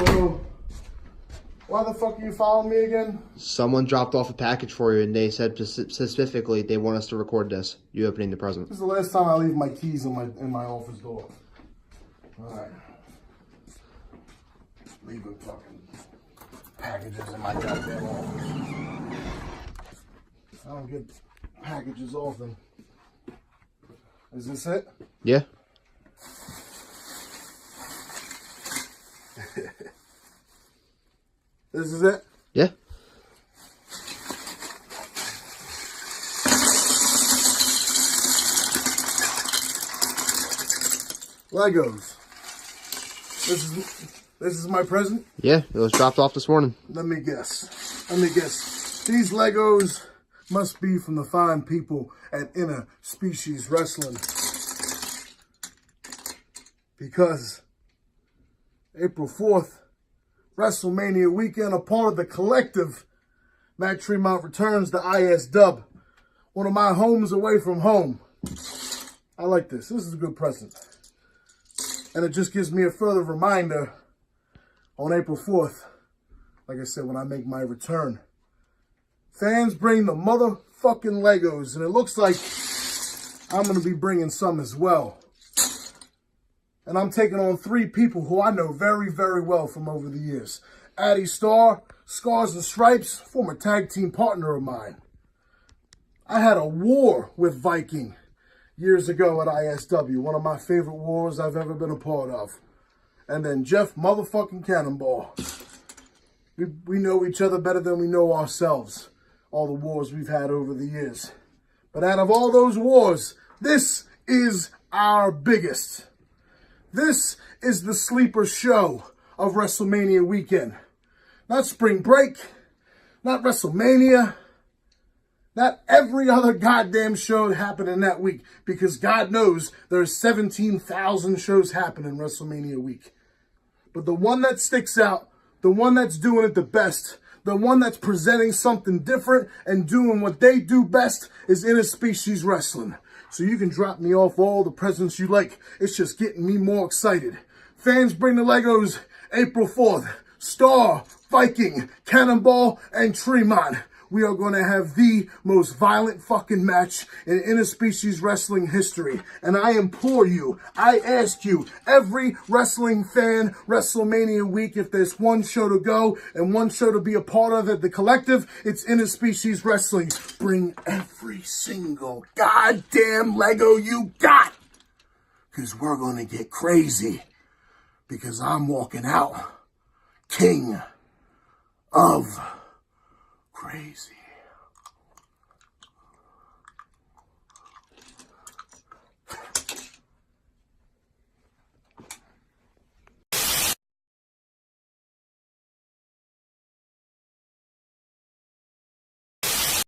So, why the fuck are you following me again? Someone dropped off a package for you, and they said specifically they want us to record this. You opening the present. This is the last time I leave my keys in my office door. Alright. Leaving fucking packages in my goddamn office. I don't get packages often. Is this it? Yeah. This is it? Yeah. Legos. This is my present? Yeah, it was dropped off this morning. Let me guess. These Legos must be from the fine people at Interspecies Wrestling. Because April 4th, Wrestlemania weekend, a part of the collective, Matt Tremont returns to ISW, one of my homes away from home. I like this. This is a good present. And it just gives me a further reminder on April 4th, like I said, when I make my return. Fans bring the motherfucking Legos, and it looks like I'm going to be bringing some as well. And I'm taking on 3 people who I know very, very well from over the years. Addie Starr, Scars and Stripes, former tag team partner of mine. I had a war with Viking years ago at ISW, one of my favorite wars I've ever been a part of. And then Jeff motherfucking Cannonball. We know each other better than we know ourselves, all the wars we've had over the years. But out of all those wars, this is our biggest. This is the sleeper show of WrestleMania weekend. Not Spring Break, not WrestleMania, not every other goddamn show happening that week, because God knows there's 17,000 shows happening WrestleMania week. But the one that sticks out, the one that's doing it the best, the one that's presenting something different and doing what they do best is Interspecies Wrestling. So you can drop me off all the presents you like. It's just getting me more excited. Fans bring the Legos April 4th. Star, Viking, Cannonball, and Tremont. We are going to have the most violent fucking match in Interspecies Wrestling history. And I implore you, I ask you, every wrestling fan, WrestleMania week, if there's one show to go and one show to be a part of at the collective, it's Interspecies Wrestling. Bring every single goddamn Lego you got. Because we're going to get crazy. Because I'm walking out king of crazy.